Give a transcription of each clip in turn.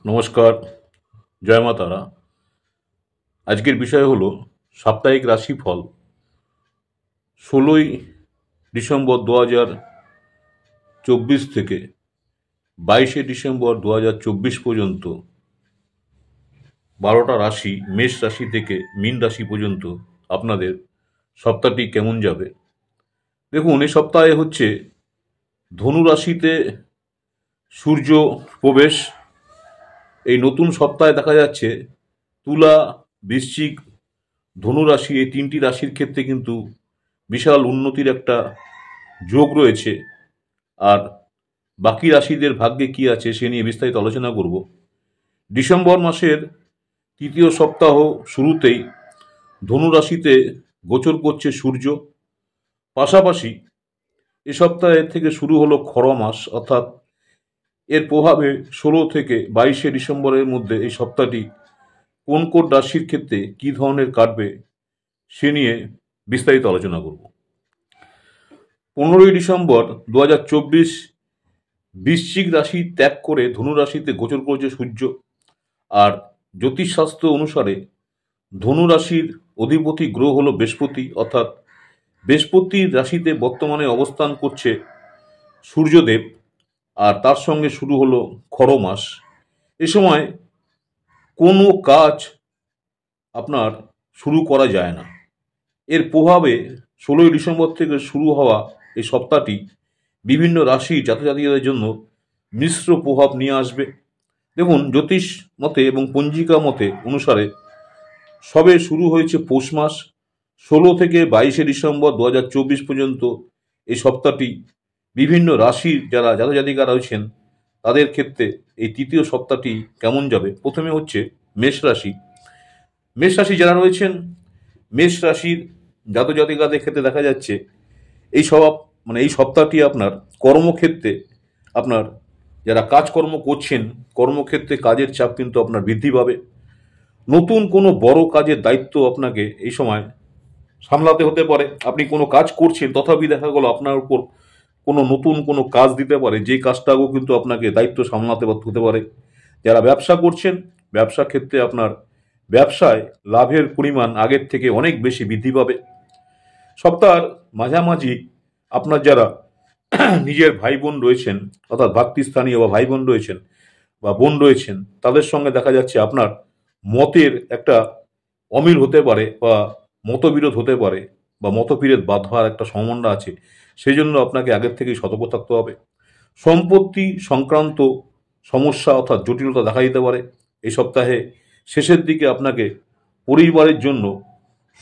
নমস্কার, জয় মা তারা। আজকের বিষয় হলো সাপ্তাহিক রাশিফল 16ই ডিসেম্বর 2024 থেকে 22শে ডিসেম্বর 2024 পর্যন্ত 12টা রাশি, মেষ রাশি থেকে মীন রাশি পর্যন্ত আপনাদের সপ্তাহটি কেমন যাবে। দেখুন, এই সপ্তাহে হচ্ছে ধনু রাশিতে সূর্য প্রবেশ। এই নতুন সপ্তাহে দেখা যাচ্ছে তুলা, বৃশ্চিক, ধনু রাশি, এই তিনটি রাশির ক্ষেত্রে কিন্তু বিশাল উন্নতির একটা যোগ রয়েছে। আর বাকি রাশিদের ভাগ্যে কি আছে সে নিয়ে বিস্তারিত আলোচনা করব। ডিসেম্বর মাসের তৃতীয় সপ্তাহ শুরুতেই ধনু রাশিতে গোচর করছে সূর্য। পাশাপাশি এ সপ্তাহে থেকে শুরু হলো খর মাস, অর্থাৎ এর প্রভাবে 16 থেকে 22শে ডিসেম্বরের মধ্যে এই সপ্তাহটি কোন কোন রাশির ক্ষেত্রে কী ধরনের কাটবে সে নিয়ে বিস্তারিত আলোচনা করব। 15ই ডিসেম্বর 2024 বৃশ্চিক রাশি ত্যাগ করে ধনু রাশিতে গোচর করছে সূর্য। আর জ্যোতিষশাস্ত্র অনুসারে ধনু রাশির অধিপতি গ্রহ হলো বৃহস্পতি, অর্থাৎ বৃহস্পতির রাশিতে বর্তমানে অবস্থান করছে সূর্যদেব। আর তার সঙ্গে শুরু হলো খর মাস। এ সময় কোনো কাজ আপনার শুরু করা যায় না। এর প্রভাবে 16ই ডিসেম্বর থেকে শুরু হওয়া এই সপ্তাহটি বিভিন্ন রাশি জাতজাতিকাদের জন্য মিশ্র প্রভাব নিয়ে আসবে। দেখুন, জ্যোতিষ মতে এবং পঞ্জিকা মতে অনুসারে সবে শুরু হয়েছে পৌষ মাস। 16 থেকে 22শে ডিসেম্বর 2024 পর্যন্ত এই সপ্তাহটি বিভিন্ন রাশির যারা জাতজাতিকা রয়েছেন তাদের ক্ষেত্রে এই তৃতীয় সপ্তাহটি কেমন যাবে। প্রথমে হচ্ছে মেষ রাশি। মেষ রাশি যারা রয়েছেন, মেষ রাশির জাতজাতিকাদের ক্ষেত্রে দেখা যাচ্ছে এই সপ্তাহটি আপনার কর্মক্ষেত্রে, আপনার যারা কাজকর্ম করছেন কর্মক্ষেত্রে কাজের চাপ কিন্তু আপনার বৃদ্ধি পাবে। নতুন কোনো বড় কাজের দায়িত্ব আপনাকে এই সময় সামলাতে হতে পারে। আপনি কোনো কাজ করছেন, তথাপি দেখা গেল আপনার উপর কোনো নতুন কোনো কাজ দিতে পারে, যেই কাজটাও কিন্তু আপনাকে দায়িত্ব সামলাতে হতে পারে। যারা ব্যবসা করছেন, ব্যবসা ক্ষেত্রে আপনার ব্যবসায় লাভের পরিমাণ আগের থেকে অনেক বেশি বৃদ্ধি পাবে। সপ্তাহের মাঝামাঝি আপনার যারা নিজের ভাই বোন রয়েছেন, অর্থাৎ ভাতৃস্থানীয় বা ভাই বোন রয়েছেন বা বোন রয়েছেন, তাদের সঙ্গে দেখা যাচ্ছে আপনার মতের একটা অমিল হতে পারে বা মতবিরোধ হতে পারে বা মতবিরোধ বাঁধার একটা সম্ভাবনা আছে। সেই জন্য আপনাকে আগের থেকেই সতর্ক থাকতে হবে। সম্পত্তি সংক্রান্ত সমস্যা অর্থাৎ জটিলতা দেখা দিতে পারে। এই সপ্তাহে শেষের দিকে আপনাকে পরিবারের জন্য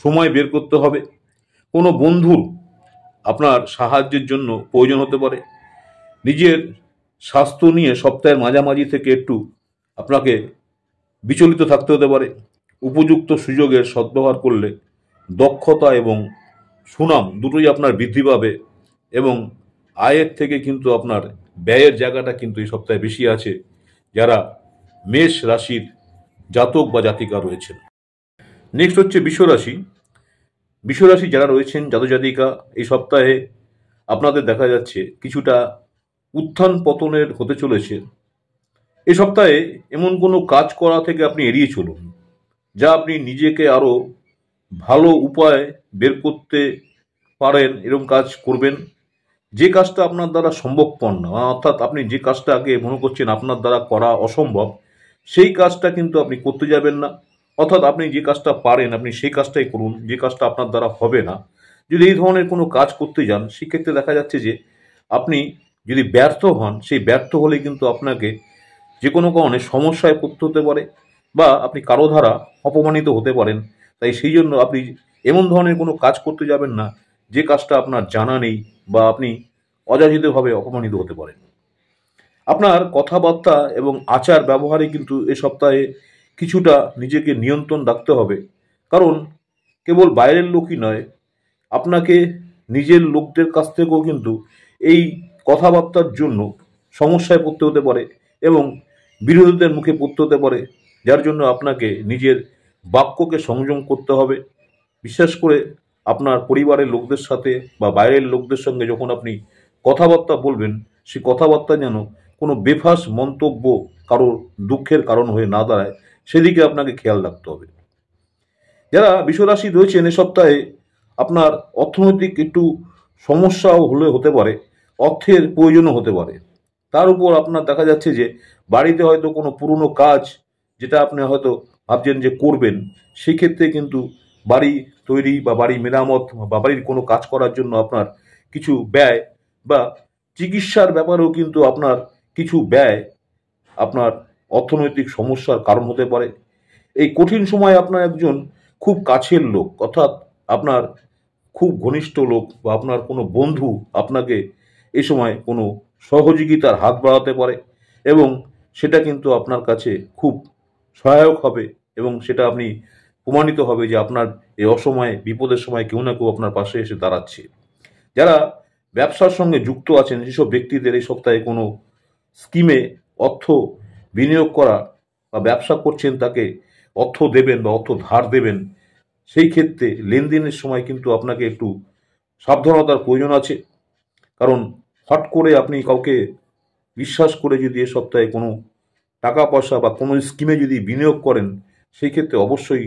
সময় বের করতে হবে। কোনো বন্ধুর আপনার সাহায্যের জন্য প্রয়োজন হতে পারে। নিজের স্বাস্থ্য নিয়ে সপ্তাহের মাঝামাঝি থেকে একটু আপনাকে বিচলিত থাকতে হতে পারে। উপযুক্ত সুযোগের সদ্ব্যবহার করলে দক্ষতা এবং সুনাম দুটোই আপনার বৃদ্ধি পাবে এবং আয়ের থেকে কিন্তু আপনার ব্যয়ের জায়গাটা কিন্তু এই সপ্তাহে বেশি আছে যারা মেষ রাশির জাতক বা জাতিকা রয়েছেন। নেক্সট হচ্ছে বিশ্বরাশি। বিশ্বরাশি যারা রয়েছেন জাতজাতিকা, এই সপ্তাহে আপনাদের দেখা যাচ্ছে কিছুটা উত্থান পতনের হতে চলেছে। এই সপ্তাহে এমন কোনো কাজ করা থেকে আপনি এড়িয়ে চলুন, যা আপনি নিজেকে আরও ভালো উপায় বের করতে পারেন এরকম কাজ করবেন। যে কাজটা আপনার দ্বারা সম্ভবপর না, অর্থাৎ আপনি যে কাজটা আগে মনে করছেন আপনার দ্বারা করা অসম্ভব, সেই কাজটা কিন্তু আপনি করতে যাবেন না। অর্থাৎ আপনি যে কাজটা পারেন আপনি সেই কাজটাই করুন, যে কাজটা আপনার দ্বারা হবে না। যদি এই ধরনের কোনো কাজ করতে যান, সেক্ষেত্রে দেখা যাচ্ছে যে আপনি যদি ব্যর্থ হন, সেই ব্যর্থ হলে কিন্তু আপনাকে যে কোনো কারণে সমস্যায় পড়তে হতে পারে বা আপনি কারো দ্বারা অপমানিত হতে পারেন। তাই সেই জন্য আপনি এমন ধরনের কোনো কাজ করতে যাবেন না যে কাজটা আপনার জানা নেই বা আপনি অযাচিতভাবে অপমানিত হতে পারেন। আপনার কথাবার্তা এবং আচার ব্যবহারে কিন্তু এ সপ্তাহে কিছুটা নিজেকে নিয়ন্ত্রণ রাখতে হবে। কারণ কেবল বাইরের লোকই নয়, আপনাকে নিজের লোকদের কাছ থেকেও কিন্তু এই কথাবার্তার জন্য সমস্যায় পড়তে হতে পারে এবং বিরোধীদের মুখে পড়তে হতে পারে, যার জন্য আপনাকে নিজের বাক্যকে সংযম করতে হবে। বিশেষ করে আপনার পরিবারের লোকদের সাথে বা বাইরের লোকদের সঙ্গে যখন আপনি কথাবার্তা বলবেন, সেই কথাবার্তা যেন কোনো বেফাঁস মন্তব্য কারো দুঃখের কারণ হয়ে না দাঁড়ায়, সেদিকে আপনাকে খেয়াল রাখতে হবে। যারা বিশ্বরাশি রয়েছেন এ সপ্তাহে আপনার অর্থনৈতিক একটু সমস্যাও হতে পারে, অর্থের প্রয়োজনও হতে পারে। তার উপর আপনার দেখা যাচ্ছে যে বাড়িতে হয়তো কোনো পুরনো কাজ যেটা আপনি হয়তো ভাবছেন যে করবেন, সেক্ষেত্রে কিন্তু বাড়ি তৈরি বা বাড়ি মেরামত বা বাড়ির কোনো কাজ করার জন্য আপনার কিছু ব্যয় বা চিকিৎসার ব্যাপারেও কিন্তু আপনার কিছু ব্যয় আপনার অর্থনৈতিক সমস্যার কারণ হতে পারে। এই কঠিন সময় আপনার একজন খুব কাছের লোক, অর্থাৎ আপনার খুব ঘনিষ্ঠ লোক বা আপনার কোনো বন্ধু আপনাকে এ সময় কোনো সহযোগিতার হাত বাড়াতে পারে, এবং সেটা কিন্তু আপনার কাছে খুব সহায়ক হবে, এবং সেটা আপনি প্রমাণিত হবে যে আপনার এই অসময়ে বিপদের সময় কেউ না কেউ আপনার পাশে এসে দাঁড়াচ্ছে। যারা ব্যবসার সঙ্গে যুক্ত আছেন সেসব ব্যক্তিদের এই সপ্তাহে কোনো স্কিমে অর্থ বিনিয়োগ করা বা ব্যবসা করছেন তাকে অর্থ দেবেন বা অর্থ ধার দেবেন, সেই ক্ষেত্রে লেনদেনের সময় কিন্তু আপনাকে একটু সাবধানতার প্রয়োজন আছে। কারণ হট করে আপনি কাউকে বিশ্বাস করে যদি এ সপ্তাহে কোনো টাকা পয়সা বা কোনো স্কিমে যদি বিনিয়োগ করেন, সেই ক্ষেত্রে অবশ্যই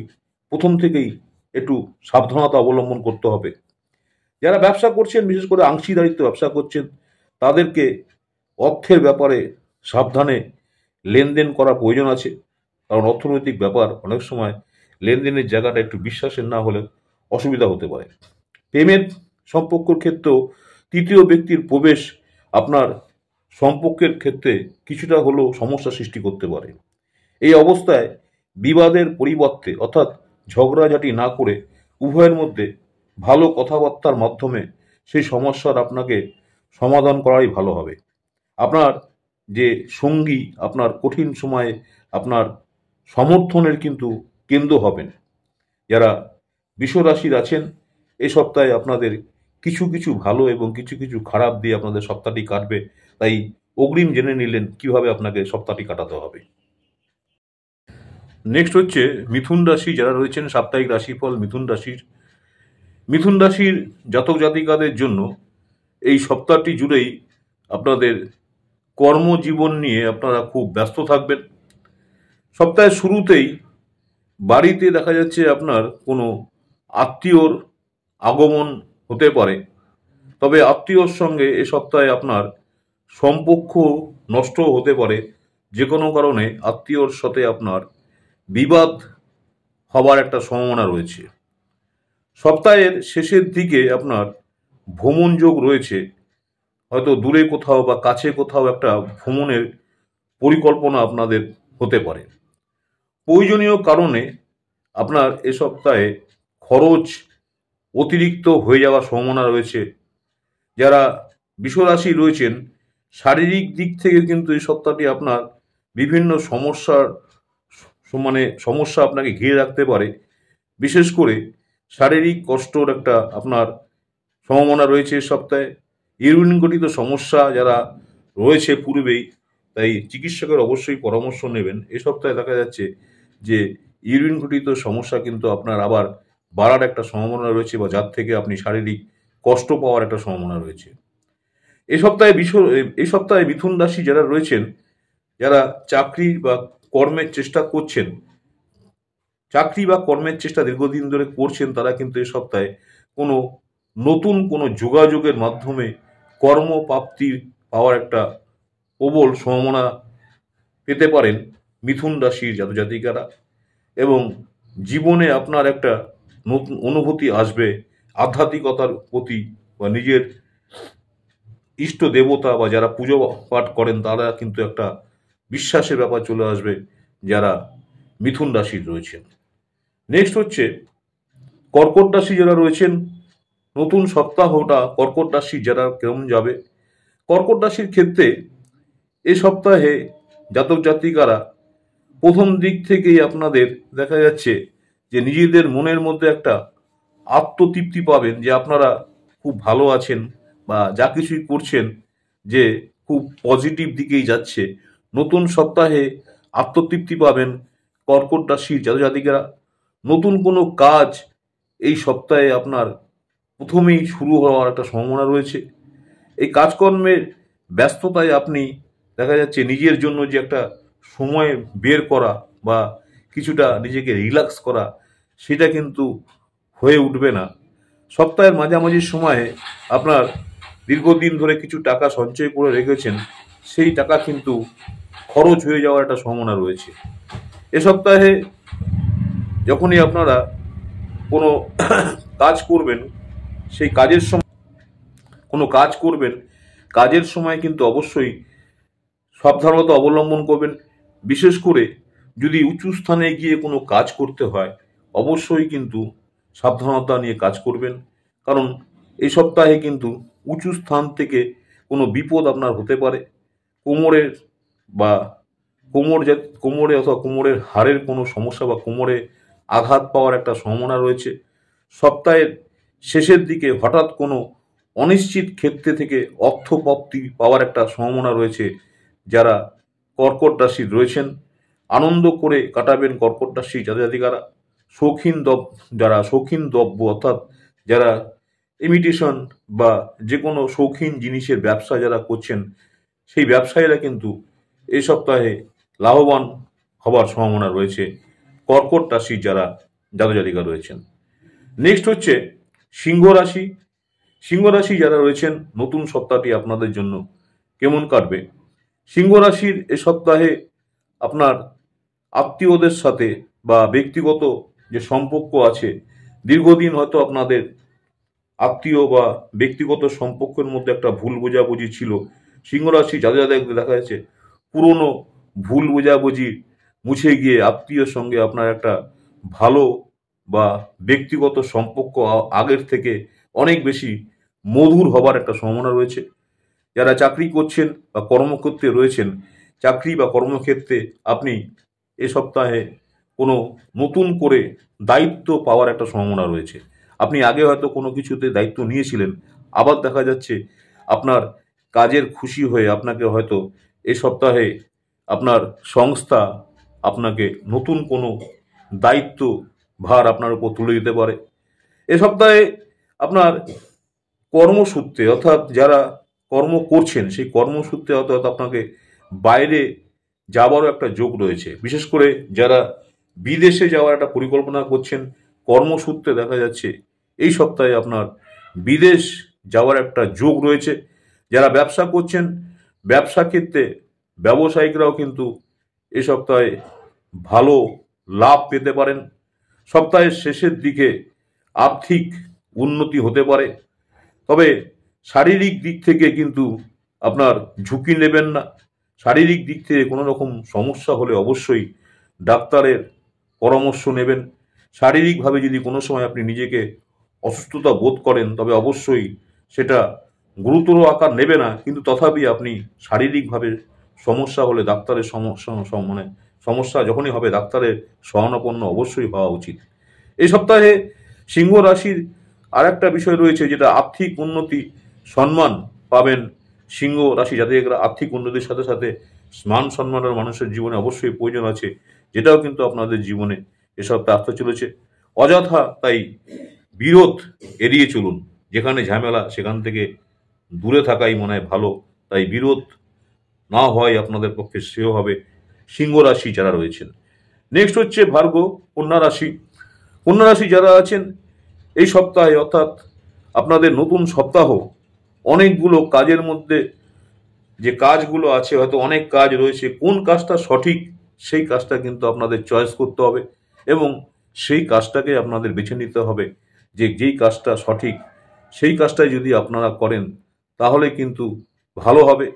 প্রথম থেকেই একটু সাবধানতা অবলম্বন করতে হবে। যারা ব্যবসা করছেন, বিশেষ করে অংশীদারিত্ব ব্যবসা করছেন, তাদেরকে অর্থের ব্যাপারে সাবধানে লেনদেন করা প্রয়োজন আছে। কারণ অর্থনৈতিক ব্যাপার অনেক সময় লেনদেনের জায়গাটা একটু বিশ্বাসের না হলে অসুবিধা হতে পারে। প্রেমের সম্পর্কের ক্ষেত্রেও তৃতীয় ব্যক্তির প্রবেশ আপনার সম্পর্কের ক্ষেত্রে কিছুটা হলেও সমস্যা সৃষ্টি করতে পারে। এই অবস্থায় বিবাদের পরিবর্তে, অর্থাৎ ঝগড়াঝাটি না করে উভয়ের মধ্যে ভালো কথাবার্তার মাধ্যমে সেই সমস্যার আপনাকে সমাধান করাই ভালো হবে। আপনার যে সঙ্গী আপনার কঠিন সময়ে আপনার সমর্থনের কিন্তু কেন্দ্র হবেন। যারা বিশ্বরাশির আছেন এই সপ্তাহে আপনাদের কিছু কিছু ভালো এবং কিছু কিছু খারাপ দিয়ে আপনাদের সপ্তাহটি কাটবে, তাই অগ্রিম জেনে নিলেন কিভাবে আপনাকে সপ্তাহটি কাটাতে হবে। নেক্সট হচ্ছে মিথুন রাশি যারা রয়েছেন, সাপ্তাহিক রাশিফল মিথুন রাশির জাতক জাতিকাদের জন্য এই সপ্তাহটি জুড়েই আপনাদের কর্মজীবন নিয়ে আপনারা খুব ব্যস্ত থাকবেন। সপ্তাহের শুরুতেই বাড়িতে দেখা যাচ্ছে আপনার কোনো আত্মীয়র আগমন হতে পারে, তবে আত্মীয়র সঙ্গে এ সপ্তাহে আপনার সম্পর্ক নষ্টও হতে পারে। যে কোনো কারণে আত্মীয়র সাথে আপনার বিবাদ হবার একটা সম্ভাবনা রয়েছে। সপ্তাহের শেষের দিকে আপনার ভ্রমণ যোগ রয়েছে, হয়তো দূরে কোথাও বা কাছে কোথাও একটা ভ্রমণের পরিকল্পনা আপনাদের হতে পারে। প্রয়োজনীয় কারণে আপনার এ সপ্তাহে খরচ অতিরিক্ত হয়ে যাওয়ার সম্ভাবনা রয়েছে। যারা বিশ্বরাশি রয়েছেন, শারীরিক দিক থেকে কিন্তু এই সপ্তাহটি আপনার বিভিন্ন সমস্যা আপনাকে ঘিরে রাখতে পারে। বিশেষ করে শারীরিক কষ্টর একটা আপনার সম্ভাবনা রয়েছে এই সপ্তাহে। ইউরিন গঠিত সমস্যা যারা রয়েছে পূর্বেই, তাই চিকিৎসকের অবশ্যই পরামর্শ নেবেন। এই সপ্তাহে দেখা যাচ্ছে যে ইউরিন ঘটিত সমস্যা কিন্তু আপনার আবার বাড়ার একটা সম্ভাবনা রয়েছে, বা যার থেকে আপনি শারীরিক কষ্ট পাওয়ার একটা সম্ভাবনা রয়েছে। এই সপ্তাহে মিথুন রাশি যারা রয়েছেন, যারা চাকরি বা কর্মের চেষ্টা করছেন, চাকরি বা কর্মের চেষ্টা দীর্ঘদিন ধরে করছেন, তারা কিন্তু এই সপ্তাহে কোনো নতুন কোনো যোগাযোগের মাধ্যমে কর্মপ্রাপ্তি পাওয়ার একটা প্রবল সম্ভাবনা পেতে পারেন মিথুন রাশির জাতজাতিকারা। এবং জীবনে আপনার একটা নতুন অনুভূতি আসবে আধ্যাত্মিকতার প্রতি, বা নিজের ইষ্ট দেবতা বা যারা পুজো পাঠ করেন তারা কিন্তু একটা বিশ্বাসের ব্যাপার চলে আসবে যারা মিথুন রাশির রয়েছেন। নেক্সট হচ্ছে কর্কট রাশি যারা রয়েছেন, নতুন সপ্তাহটা কর্কট রাশি যারা কেমন যাবে। কর্কট রাশির ক্ষেত্রে এ সপ্তাহে জাতক জাতিকারা প্রথম দিক থেকেই আপনাদের দেখা যাচ্ছে যে নিজেদের মনের মধ্যে একটা আত্মতৃপ্তি পাবেন যে আপনারা খুব ভালো আছেন, বা যা কিছুই করছেন যে খুব পজিটিভ দিকেই যাচ্ছে। নতুন সপ্তাহে আত্মতৃপ্তি পাবেন কর্কট রাশির জাতক জাতিকারা। নতুন কোনো কাজ এই সপ্তাহে আপনার প্রথমেই শুরু হওয়ার একটা সম্ভাবনা রয়েছে। এই কাজকর্মের ব্যস্ততায় আপনি দেখা যাচ্ছে নিজের জন্য যে একটা সময় বের করা বা কিছুটা নিজেকে রিল্যাক্স করা, সেটা কিন্তু হয়ে উঠবে না। সপ্তাহের মাঝামাঝি সময়ে আপনার দীর্ঘদিন ধরে কিছু টাকা সঞ্চয় করে রেখেছেন, সেই টাকা কিন্তু খরচ হয়ে যাওয়ার একটা সম্ভাবনা রয়েছে। এ সপ্তাহে যখনই আপনারা কোনো কাজ করবেন, সেই কাজের সময় কোনো কাজ করবেন, কাজের সময় কিন্তু অবশ্যই সাবধানতা অবলম্বন করবেন। বিশেষ করে যদি উঁচু স্থানে গিয়ে কোনো কাজ করতে হয়, অবশ্যই কিন্তু সাবধানতা নিয়ে কাজ করবেন। কারণ এই সপ্তাহে কিন্তু উঁচু স্থান থেকে কোনো বিপদ আপনার হতে পারে। কোমরের বা কোমরে অথবা কোমরের হাড়ের কোনো সমস্যা বা কোমরে আঘাত পাওয়ার একটা সম্ভাবনা রয়েছে। সপ্তাহের শেষের দিকে হঠাৎ কোনো অনিশ্চিত ক্ষেত্রে থেকে অর্থপ্রাপ্তি পাওয়ার একটা সম্ভাবনা রয়েছে। যারা কর্কট রাশির রয়েছেন, আনন্দ করে কাটাবেন কর্কট রাশি জাতিকারা। যারা শৌখিন দ্রব্য অর্থাৎ যারা ইমিটেশন বা যে কোনো শৌখিন জিনিসের ব্যবসা যারা করছেন, সেই ব্যবসায়ীরা কিন্তু এই সপ্তাহে লাভবান হবার সম্ভাবনা রয়েছে কর্কট রাশির যারা জাতিকা রয়েছেন। নেক্সট হচ্ছে সিংহ রাশি। সিংহ রাশি যারা রয়েছেন, নতুন সপ্তাহটি আপনাদের জন্য কেমন কাটবে? সিংহ রাশির এ সপ্তাহে আপনার আত্মীয়দের সাথে বা ব্যক্তিগত যে সম্পর্ক আছে, দীর্ঘদিন হয়তো আপনাদের আত্মীয় বা ব্যক্তিগত সম্পর্কের মধ্যে একটা ভুল বোঝাবুঝি ছিল। সিংহ রাশি যাদের দেখা যাচ্ছে পুরনো ভুল বোঝাবুঝি মুছে গিয়ে আত্মীয়র সঙ্গে আপনার একটা ভালো বা ব্যক্তিগত সম্পর্ক আগের থেকে অনেক বেশি মধুর হবার একটা সম্ভাবনা রয়েছে। যারা চাকরি করছেন বা কর্মক্ষেত্রে রয়েছেন, চাকরি বা কর্মক্ষেত্রে আপনি এ সপ্তাহে কোনো নতুন করে দায়িত্ব পাওয়ার একটা সম্ভাবনা রয়েছে। আপনি আগে হয়তো কোনো কিছুতে দায়িত্ব নিয়েছিলেন, আবার দেখা যাচ্ছে আপনার কাজের খুশি হয়ে আপনাকে হয়তো এ সপ্তাহে আপনার সংস্থা আপনাকে নতুন কোনো দায়িত্ব ভার আপনার উপর তুলে দিতে পারে। এ সপ্তাহে আপনার কর্মসূত্রে অর্থাৎ যারা কর্ম করছেন, সেই কর্মসূত্রে অর্থাৎ আপনাকে বাইরে যাওয়ারও একটা যোগ রয়েছে। বিশেষ করে যারা বিদেশে যাওয়ার একটা পরিকল্পনা করছেন, কর্মসূত্রে দেখা যাচ্ছে এই সপ্তাহে আপনার বিদেশ যাওয়ার একটা যোগ রয়েছে। যারা ব্যবসা করছেন, ব্যবসা ক্ষেত্রে ব্যবসায়িকরাও কিন্তু এ সপ্তাহে ভালো লাভ পেতে পারেন। সপ্তাহের শেষের দিকে আর্থিক উন্নতি হতে পারে। তবে শারীরিক দিক থেকে কিন্তু আপনার ঝুঁকি নেবেন না। শারীরিক দিক থেকে কোনো রকম সমস্যা হলে অবশ্যই ডাক্তারের পরামর্শ নেবেন। শারীরিকভাবে যদি কোনো সময় আপনি নিজেকে অসুস্থতা বোধ করেন, তবে অবশ্যই সেটা গুরুতর আকার নেবে না, কিন্তু তথাপি আপনি শারীরিকভাবে সমস্যা হলে ডাক্তারের সমস্যা যখনই হবে ডাক্তারের শরণাপন্ন অবশ্যই হওয়া উচিত। এই সপ্তাহে সিংহ রাশির আর একটা বিষয় রয়েছে, যেটা আর্থিক উন্নতি, সম্মান পাবেন। সিংহ রাশি জাতকরা আর্থিক উন্নতির সাথে সাথে মান সম্মানের মানুষের জীবনে অবশ্যই প্রয়োজন আছে, যেটাও কিন্তু আপনাদের জীবনে এ সপ্তাহে আসতে চলেছে। অযথা তাই বিরোধ এড়িয়ে চলুন। যেখানে ঝামেলা সেখান থেকে দূরে থাকাই মনে হয় ভালো। তাই বিরোধ না হয় আপনাদের পক্ষে শ্রেয় হবে সিংহ রাশি যারা রয়েছেন। নেক্সট হচ্ছে ভার্গ, কন্যা রাশি। কন্যা রাশি যারা আছেন, এই সপ্তাহে অর্থাৎ আপনাদের নতুন সপ্তাহ, অনেকগুলো কাজের মধ্যে যে কাজগুলো আছে, হয়তো অনেক কাজ রয়েছে, কোন কাজটা সঠিক সেই কাজটা কিন্তু আপনাদের চয়েস করতে হবে এবং সেই কাজটাকে আপনাদের বেছে নিতে হবে যে যেই কাজটা সঠিক সেই কাজটাই যদি আপনারা করেন তাহলে কিন্তু ভালো হবে।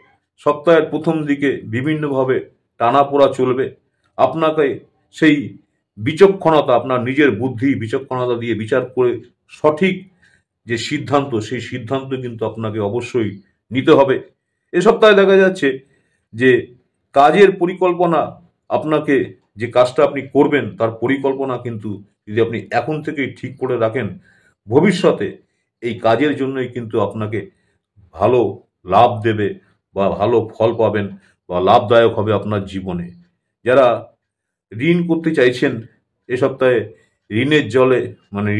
সপ্তাহের প্রথম দিকে বিভিন্নভাবে টানাপোড়া চলবে। আপনাকে সেই বিচক্ষণতা, আপনার নিজের বুদ্ধি বিচক্ষণতা দিয়ে বিচার করে সঠিক যে সিদ্ধান্ত, সেই সিদ্ধান্ত কিন্তু আপনাকে অবশ্যই নিতে হবে। এ সপ্তাহে দেখা যাচ্ছে যে কাজের পরিকল্পনা, আপনাকে যে কাজটা আপনি করবেন তার পরিকল্পনা কিন্তু যদি আপনি এখন থেকেই ঠিক করে রাখেন, ভবিষ্যতে এই কাজের জন্যই কিন্তু আপনাকে ভালো লাভ দেবে বা ভালো ফল পাবেন বা লাভদায়ক হবে আপনার জীবনে। যারা ঋণ করতে চাইছেন, এ সপ্তাহে ঋণের জলে মানে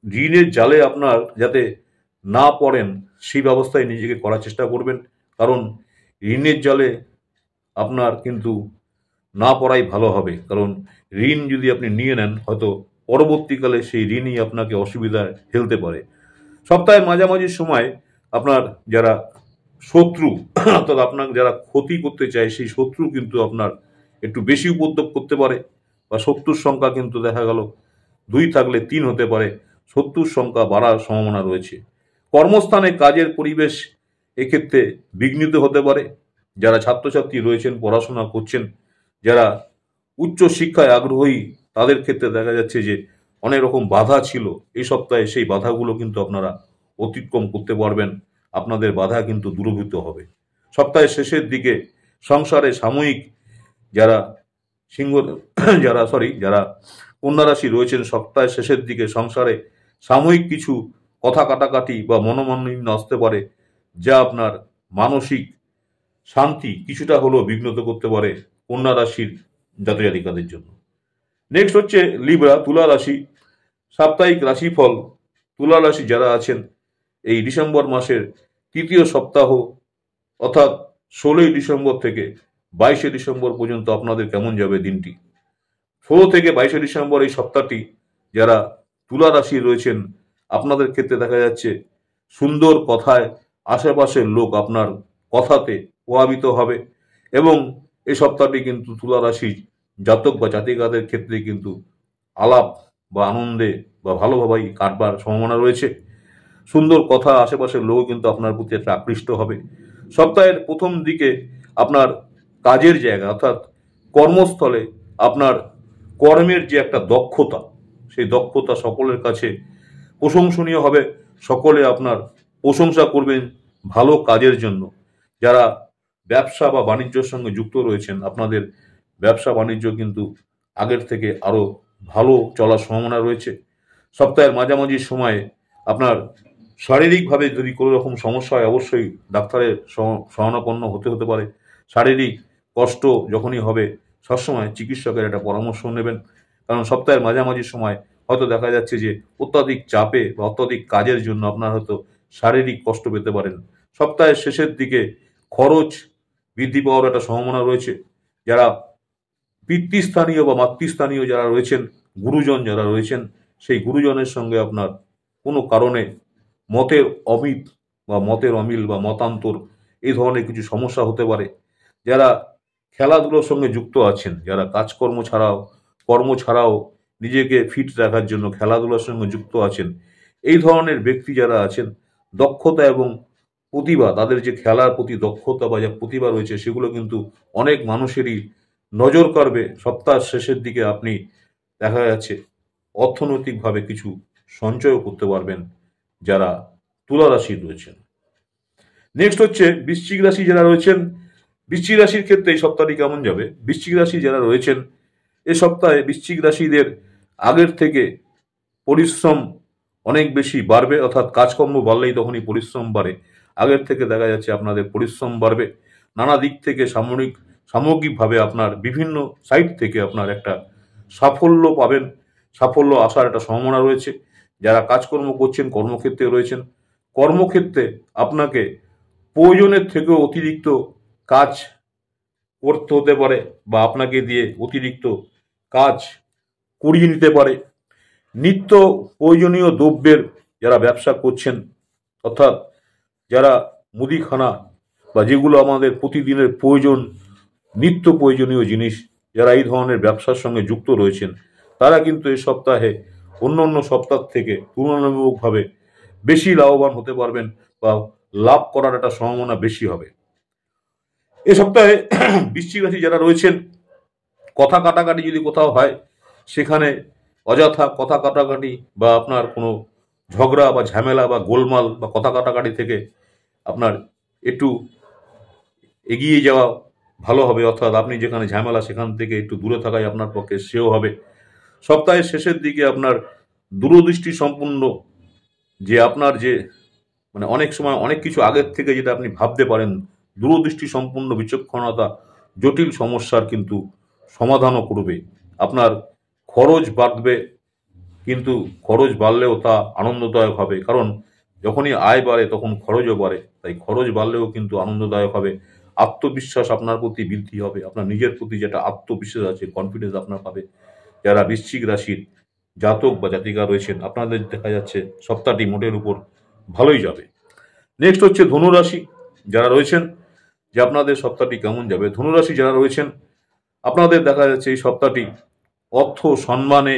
ঋণের জালে আপনার যাতে না পড়েন সেই ব্যবস্থায় নিজেকে করার চেষ্টা করবেন। কারণ ঋণের জালে আপনার কিন্তু না পড়াই ভালো হবে, কারণ ঋণ যদি আপনি নিয়ে নেন হয়তো পরবর্তীকালে সেই ঋণই আপনাকে অসুবিধায় ফেলতে পারে। সপ্তাহের মাঝামাঝি সময় আপনার যারা শত্রু অর্থাৎ আপনার যারা ক্ষতি করতে চায় সেই শত্রু কিন্তু আপনার একটু বেশি উপদ্রব করতে পারে, বা শত্রুর সংখ্যা কিন্তু দেখা গেল 2 থাকলে 3 হতে পারে, শত্রুর সংখ্যা বাড়ার সম্ভাবনা রয়েছে। কর্মস্থানে কাজের পরিবেশ এক্ষেত্রে বিঘ্নিত হতে পারে। যারা ছাত্রছাত্রী রয়েছেন, পড়াশোনা করছেন, যারা উচ্চ শিক্ষায় আগ্রহী, তাদের ক্ষেত্রে দেখা যাচ্ছে যে অনেক রকম বাধা ছিল, এই সপ্তাহে সেই বাধাগুলো কিন্তু আপনারা অতিক্রম করতে পারবেন। আপনাদের বাধা কিন্তু দূরীভূত হবে। সপ্তাহের শেষের দিকে সংসারে সাময়িক যারা সিংহ যারা কন্যা রাশি রয়েছেন, সপ্তাহের শেষের দিকে সংসারে সাময়িক কিছু কথা কাটাকাটি বা মনোমালিন্য আসতে পারে, যা আপনার মানসিক শান্তি কিছুটা হলেও বিঘ্নিত করতে পারে কন্যা রাশির জাতজাতিকাদের জন্য। নেক্সট হচ্ছে লিব্রা, তুলা রাশি। সাপ্তাহিক রাশিফল। তুলা রাশি যারা আছেন, এই ডিসেম্বর মাসের 3য় সপ্তাহ অর্থাৎ 16ই ডিসেম্বর থেকে 22শে ডিসেম্বর পর্যন্ত আপনাদের কেমন যাবে দিনটি। 16 থেকে 22শে ডিসেম্বর এই সপ্তাহটি যারা তুলা রাশি রয়েছেন, আপনাদের ক্ষেত্রে দেখা যাচ্ছে সুন্দর কথায় আশেপাশের লোক আপনার কথাতে প্রভাবিত হবে, এবং এই সপ্তাহটি কিন্তু তুলা রাশি জাতক বা জাতিকাদের ক্ষেত্রে কিন্তু আলাপ বা আনন্দে বা ভালোভাবেই কাটবার সম্ভাবনা রয়েছে। সুন্দর কথা আশেপাশের লোক কিন্তু আপনার প্রতি একটা আকৃষ্ট হবে। সপ্তাহের প্রথম দিকে আপনার কাজের জায়গা অর্থাৎ কর্মস্থলে আপনার কর্মের যে একটা দক্ষতা, সেই দক্ষতা সকলের কাছে প্রশংসনীয় হবে। সকলে আপনার প্রশংসা করবেন ভালো কাজের জন্য। যারা ব্যবসা বা বাণিজ্যের সঙ্গে যুক্ত রয়েছেন, আপনাদের ব্যবসা বাণিজ্য কিন্তু আগের থেকে আরো ভালো চলার সম্ভাবনা রয়েছে। সপ্তাহের মাঝামাঝি সময়ে আপনার শারীরিকভাবে যদি কোনো রকম সমস্যা হয়, অবশ্যই ডাক্তারের শরণাপন্ন হতে পারে। শারীরিক কষ্ট যখনই হবে, সবসময় চিকিৎসকের একটা পরামর্শ নেবেন, কারণ সপ্তাহের মাঝামাঝি সময় হয়তো দেখা যাচ্ছে যে অত্যাধিক চাপে বা অত্যাধিক কাজের জন্য আপনার হয়তো শারীরিক কষ্ট পেতে পারেন। সপ্তাহের শেষের দিকে খরচ বৃদ্ধি পাওয়ার একটা সম্ভাবনা রয়েছে। যারা পিতৃস্থানীয় বা মাতৃস্থানীয় যারা রয়েছেন, গুরুজন যারা রয়েছেন, সেই গুরুজনের সঙ্গে আপনার কোনো কারণে মতের অমিল বা মতান্তর, এই ধরনের কিছু সমস্যা হতে পারে। যারা খেলাধুলোর সঙ্গে যুক্ত আছেন, যারা কর্ম ছাড়াও নিজেকে ফিট রাখার জন্য খেলাধুলার সঙ্গে যুক্ত আছেন, এই ধরনের ব্যক্তি যারা আছেন, দক্ষতা এবং প্রতিভা, তাদের যে খেলার প্রতি দক্ষতা বা যা প্রতিভা রয়েছে, সেগুলো কিন্তু অনেক মানুষেরই নজর কাড়বে। সপ্তাহ শেষের দিকে আপনি দেখা যাচ্ছে অর্থনৈতিকভাবে কিছু সঞ্চয় করতে পারবেন যারা তুলা রাশি রয়েছেন। নেক্সট হচ্ছে বৃশ্চিক রাশি যারা রয়েছেন। বৃশ্চিক রাশির ক্ষেত্রে এই সপ্তাহটি কেমন যাবে? বৃশ্চিক রাশি যারা রয়েছেন, এ সপ্তাহে বৃশ্চিক রাশিদের আগের থেকে পরিশ্রম অনেক বেশি বাড়বে, অর্থাৎ কাজকর্ম বাড়লেই তখনই পরিশ্রম বাড়ে। আগের থেকে দেখা যাচ্ছে আপনাদের পরিশ্রম বাড়বে। নানা দিক থেকে সামগ্রিকভাবে আপনার বিভিন্ন সাইড থেকে আপনার একটা সাফল্য পাবেন, সাফল্য আসার একটা সম্ভাবনা রয়েছে। যারা কাজকর্ম করছেন, কর্মক্ষেত্রে রয়েছেন, কর্মক্ষেত্রে আপনাকে প্রয়োজনের থেকেও অতিরিক্ত কাজ করতে হতে পারে, বা আপনাকে দিয়ে অতিরিক্ত কাজ করিয়ে নিতে পারে। নিত্য প্রয়োজনীয় দ্রব্যের যারা ব্যবসা করছেন, অর্থাৎ যারা মুদিখানা বা যেগুলো আমাদের প্রতিদিনের প্রয়োজন, নিত্য প্রয়োজনীয় জিনিস, যারা এই ধরনের ব্যবসার সঙ্গে যুক্ত রয়েছেন, তারা কিন্তু এই সপ্তাহে অন্য সপ্তাহ থেকে তুলনামূলকভাবে বেশি লাভবান হতে পারবেন, বা লাভ করার একটা সম্ভাবনা বেশি হবে। এ সপ্তাহে বৃশ্চিক রাশি যারা রয়েছেন, কথা কাটাকাটি যদি কোথাও হয়, সেখানে অযথা কথা কাটাকাটি বা আপনার কোনো ঝগড়া বা ঝামেলা বা গোলমাল বা কথা কাটাকাটি থেকে আপনার একটু এগিয়ে যাওয়া ভালো হবে, অর্থাৎ আপনি যেখানে ঝামেলা সেখান থেকে একটু দূরে থাকাই আপনার পক্ষে শ্রেয় হবে। সপ্তাহের শেষের দিকে আপনার দূরদৃষ্টি সম্পূর্ণ যে আপনার যে অনেক সময় অনেক কিছু আগের থেকে যেটা আপনি ভাবতে পারেন, দূরদৃষ্টি সম্পূর্ণ বিচক্ষণতা জটিল সমস্যার কিন্তু সমাধানও করবে। আপনার খরচ বাড়বে, কিন্তু খরচ বাড়লেও তা আনন্দদায়ক হবে, কারণ যখনই আয় বাড়ে তখন খরচও বাড়ে, তাই খরচ বাড়লেও কিন্তু আনন্দদায়ক হবে। আত্মবিশ্বাস আপনার প্রতি বৃদ্ধি হবে, আপনার নিজের প্রতি যেটা আত্মবিশ্বাস আছে, কনফিডেন্স আপনার পাবে। যারা বৃশ্চিক রাশির জাতক বা জাতিকা রয়েছেন, আপনাদের দেখা যাচ্ছে সপ্তাহটি মোটের উপর ভালোই যাবে। নেক্সট হচ্ছে ধনুরাশি যারা রয়েছেন, যে আপনাদের সপ্তাহটি কেমন যাবে। ধনুরাশি যারা রয়েছেন, আপনাদের দেখা যাচ্ছে এই সপ্তাহটি অর্থ সম্মানে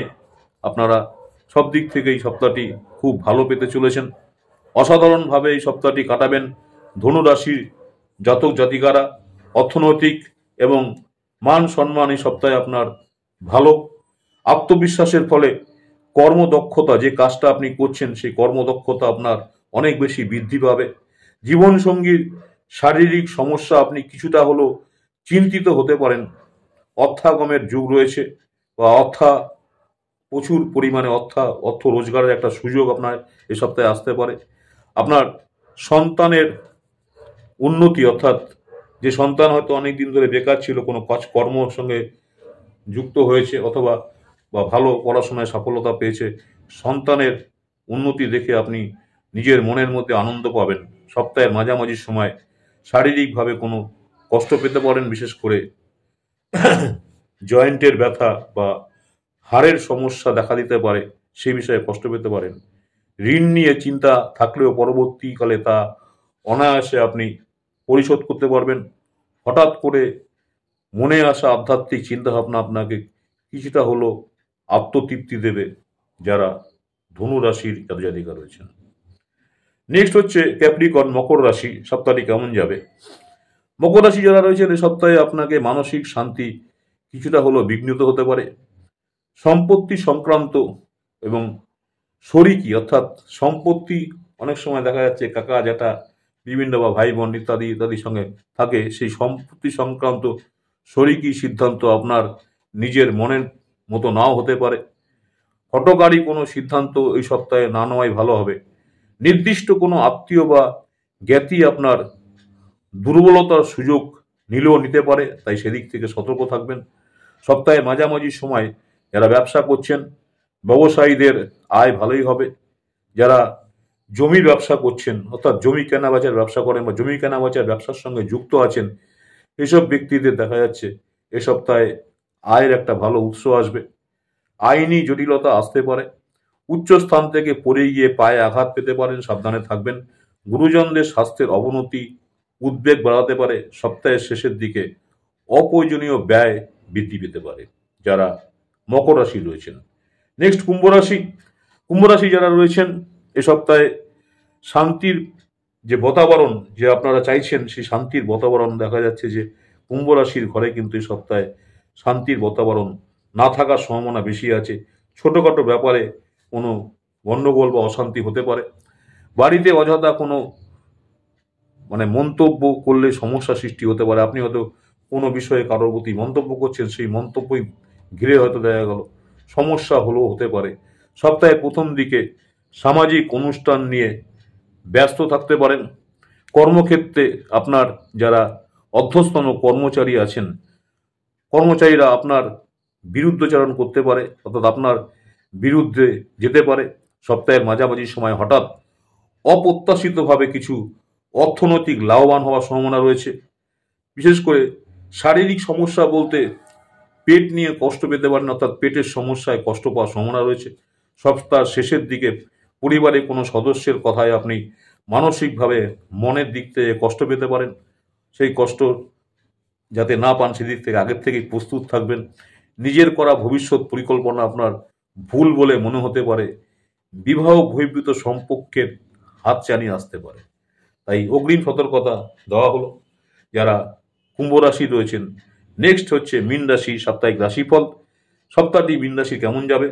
আপনারা সব দিক থেকে এই সপ্তাহটি খুব ভালো পেতে চলেছেন। অসাধারণভাবে এই সপ্তাহটি কাটাবেন ধনুরাশির জাতক জাতিকারা। অর্থনৈতিক এবং মান সম্মান এই সপ্তাহে আপনার ভালো। আত্মবিশ্বাসের ফলে কর্মদক্ষতা, যে কাজটা আপনি করছেন সেই কর্মদক্ষতা আপনার অনেক বেশি বৃদ্ধি পাবে। জীবনসঙ্গীর শারীরিক সমস্যা আপনি কিছুটা হলেও চিন্তিত হতে পারেন। অর্থাগমের যুগ রয়েছে, বা প্রচুর পরিমাণে অর্থ রোজগারের একটা সুযোগ আপনার এ সপ্তাহে আসতে পারে। আপনার সন্তানের উন্নতি, অর্থাৎ যে সন্তান হয়তো অনেক দিন ধরে বেকার ছিল, কোনো কাজ কর্মর সঙ্গে যুক্ত হয়েছে অথবা ভালো পড়াশোনায় সফলতা পেয়েছে, সন্তানের উন্নতি দেখে আপনি নিজের মনের মধ্যে আনন্দ পাবেন। সপ্তাহের মাঝামাঝি সময় শারীরিকভাবে কোনো কষ্ট পেতে পারেন, বিশেষ করে জয়েন্টের ব্যথা বা হাড়ের সমস্যা দেখা দিতে পারে, সেই বিষয়ে কষ্ট পেতে পারেন। ঋণ নিয়ে চিন্তা থাকলেও পরবর্তীকালে তা অনায়াসে আপনি পরিশোধ করতে পারবেন। হঠাৎ করে মনে আসা আধ্যাত্মিক চিন্তাভাবনা আপনাকে কিছুটা হলো আত্মতৃপ্তি দেবে যারা ধনু রাশির জাতিকা রয়েছেন। নেক্সট হচ্ছে ক্যাপ্রিকর্ন, মকর রাশি, সপ্তাহটি কেমন যাবে। মকর রাশি যারা রয়েছেন এই সপ্তাহে আপনাকে মানসিক শান্তি কিছুটা হলো বিঘ্নিত হতে পারে। সম্পত্তি সংক্রান্ত এবং শরিকি, অর্থাৎ সম্পত্তি অনেক সময় দেখা যাচ্ছে কাকা জ্যাঠা বিভিন্ন বা ভাই বোন ইত্যাদি ইত্যাদির সঙ্গে থাকে, সেই সম্পত্তি সংক্রান্ত শরিকি সিদ্ধান্ত আপনার নিজের মনের মতো নাও হতে পারে। হঠকারী কোনো সিদ্ধান্ত এই সপ্তাহে না নেওয়াই ভালো হবে। নির্দিষ্ট কোনো আত্মীয় বা জ্ঞাতি আপনার দুর্বলতার সুযোগ নিলেও নিতে পারে, তাই সেদিক থেকে সতর্ক থাকবেন। সপ্তাহে মাঝামাঝি সময় যারা ব্যবসা করছেন, ব্যবসায়ীদের আয় ভালোই হবে। যারা জমির ব্যবসা করছেন, অর্থাৎ জমি কেনা বেচার ব্যবসা করেন বা জমি কেনা বেচার ব্যবসার সঙ্গে যুক্ত আছেন, এসব ব্যক্তিদের দেখা যাচ্ছে এ সপ্তাহে আয়ের একটা ভালো উৎস আসবে। আইনি জটিলতা আসতে পারে। উচ্চ স্থান থেকে পড়ে গিয়ে পায়ে আঘাত পেতে পারেন, সাবধানে থাকবেন। গুরুজনদের স্বাস্থ্যের অবনতি উদ্বেগ বাড়াতে পারে। সপ্তাহের শেষের দিকে অপ্রয়োজনীয় ব্যয় বৃদ্ধি পেতে পারে যারা মকর রাশি রয়েছেন। নেক্সট কুম্ভ রাশি। কুম্ভ রাশি যারা রয়েছেন এ সপ্তাহে শান্তির যে বাতাবরণ যে আপনারা চাইছেন, সেই শান্তির বাতাবরণ দেখা যাচ্ছে যে কুম্ভ রাশির ঘরে কিন্তু এই সপ্তাহে শান্তির বাতাবরণ না থাকার সম্ভাবনা বেশি আছে। ছোটোখাটো ব্যাপারে কোনো গণ্ডগোল বা অশান্তি হতে পারে। বাড়িতে অযথা কোনো মন্তব্য করলে সমস্যা সৃষ্টি হতে পারে। আপনি হয়তো কোনো বিষয়ে কারোর প্রতি মন্তব্য করছেন, সেই মন্তব্যই ঘিরে হয়তো দেখা গেল সমস্যা হলেও হতে পারে। সপ্তাহের প্রথম দিকে সামাজিক অনুষ্ঠান নিয়ে ব্যস্ত থাকতে পারেন। কর্মক্ষেত্রে আপনার যারা অধ্যস্তন কর্মচারী আছেন, কর্মচারীরা আপনার বিরুদ্ধচারণ করতে পারে, অর্থাৎ আপনার বিরুদ্ধে যেতে পারে। সপ্তাহের মাঝামাঝি সময় হঠাৎ অপ্রত্যাশিতভাবে কিছু অর্থনৈতিক লাভবান হওয়ার সম্ভাবনা রয়েছে। বিশেষ করে শারীরিক সমস্যা বলতে পেট নিয়ে কষ্ট পেতে পারেন, অর্থাৎ পেটের সমস্যায় কষ্ট পাওয়ার সম্ভাবনা রয়েছে। সপ্তাহের শেষের দিকে পরিবারের কোনো সদস্যের কথায় আপনি মানসিকভাবে মনের দিক থেকে কষ্ট পেতে পারেন। সেই কষ্ট যাতে না পান সেদিক থেকে আগের থেকেই প্রস্তুত থাকবেন। নিজের করা ভবিষ্যৎ পরিকল্পনা আপনার ভুল বলে মনে হতে পারে। বিবাহ বহির্ভূত সম্পর্কের হাতছানি আসতে পারে, তাই অগ্রিম সতর্কতা দেওয়া হলো যারা কুম্ভ রাশি রয়েছেন। নেক্সট হচ্ছে মীন রাশি, সাপ্তাহিক রাশিফল। সপ্তাহটি মীন রাশি কেমন যাবে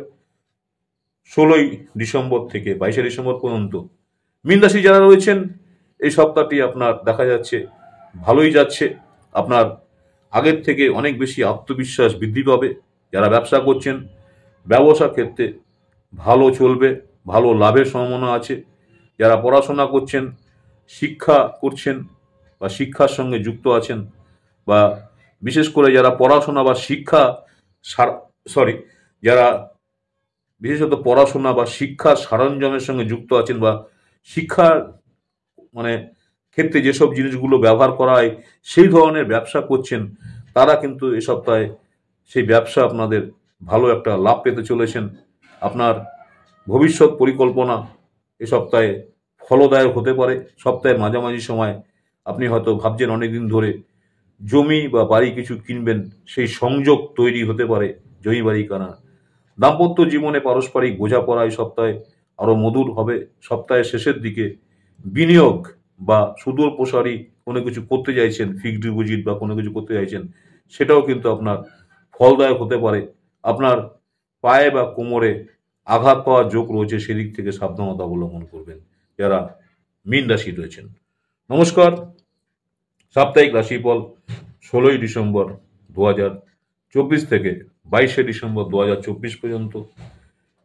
16ই ডিসেম্বর থেকে 22শে ডিসেম্বর পর্যন্ত। মীন রাশি যারা রয়েছেন এই সপ্তাহটি আপনার দেখা যাচ্ছে ভালোই যাচ্ছে। আপনার আগের থেকে অনেক বেশি আত্মবিশ্বাস বৃদ্ধি পাবে। যারা ব্যবসা করছেন, ব্যবসা ক্ষেত্রে ভালো চলবে, ভালো লাভের সম্ভাবনা আছে। যারা পড়াশোনা করছেন, শিক্ষা করছেন বা শিক্ষার সঙ্গে যুক্ত আছেন, বা বিশেষ করে যারা পড়াশোনা বা শিক্ষা যারা বিশেষত পড়াশোনা বা শিক্ষার সরঞ্জামের সঙ্গে যুক্ত আছেন বা শিক্ষার ক্ষেত্রে যেসব জিনিসগুলো ব্যবহার করা হয় সেই ধরনের ব্যবসা করছেন, তারা কিন্তু এ সপ্তাহে সেই ব্যবসা আপনাদের ভালো একটা লাভ পেতে চলেছেন। আপনার ভবিষ্যৎ পরিকল্পনা এ সপ্তাহে ফলদায়ক হতে পারে। সপ্তাহের মাঝামাঝি সময় আপনি হয়তো ভাবছেন অনেকদিন ধরে জমি বা বাড়ি কিছু কিনবেন, সেই সংযোগ তৈরি হতে পারে জমি বাড়ি কেনা। দাম্পত্য জীবনে পারস্পরিক বোঝাপড়া এই সপ্তাহে আরো মধুর হবে। সপ্তাহের শেষের দিকে বিনিয়োগ বা সুদূর প্রসারী কোনো কিছু করতে চাইছেন, ফিক্সড ডিপোজিট বা কোনো কিছু করতে চাইছেন, সেটাও কিন্তু আপনার ফলদায়ক হতে পারে। আপনার পায়ে বা কোমরে আঘাত পাওয়ার যোগ রয়েছে, সেদিক থেকে সাবধানতা অবলম্বন করবেন যারা মীন রাশি রয়েছেন। নমস্কার। সাপ্তাহিক রাশিফল 16ই ডিসেম্বর 2024 থেকে 22শে ডিসেম্বর 2024 পর্যন্ত।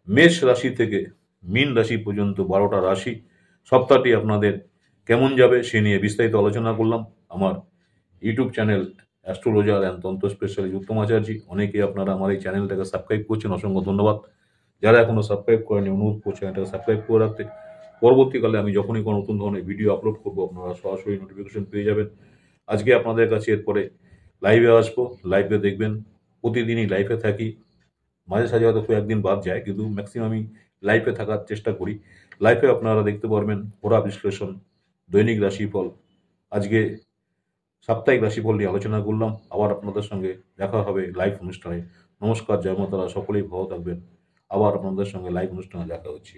মেষ রাশি থেকে মীন রাশি পর্যন্ত 12টা রাশি সপ্তাহটি আপনাদের কেমন যাবে সে নিয়ে বিস্তারিত আলোচনা করলাম আমার ইউটিউব চ্যানেল অ্যাস্ট্রোলজার অ্যান্ড তন্ত্র স্পেশালিস্ট উত্তম আচার্যি। অনেকেই আপনারা আমার এই চ্যানেলটাকে সাবস্ক্রাইব করছেন, অসংখ্য ধন্যবাদ। যারা এখনো সাবস্ক্রাইব করেনি অনুরোধ করছেন এটাকে সাবস্ক্রাইব করে রাখতে। পরবর্তীকালে আমি যখনই কোনো নতুন ধরনের ভিডিও আপলোড করবো আপনারা সরাসরি নোটিফিকেশন পেয়ে যাবেন। আজকে আপনাদের কাছে এরপরে লাইভে আসবো, লাইভে দেখবেন। প্রতিদিনই লাইভে থাকি, মাঝে সাঝে হয়তো একদিন বাদ যায়, কিন্তু ম্যাক্সিমামই লাইভে থাকার চেষ্টা করি। লাইভে আপনারা দেখতে পারবেন ঘোরা বিশ্লেষণ, দৈনিক রাশিফল। আজকে সাপ্তাহিক রাশিফল নিয়ে আলোচনা করলাম। আবার আপনাদের সঙ্গে দেখা হবে লাইভ অনুষ্ঠানে। নমস্কার, জয় মাতারা, সকলেই ভালো থাকবেন। আবার আপনাদের সঙ্গে লাইভ অনুষ্ঠানে দেখা হচ্ছে।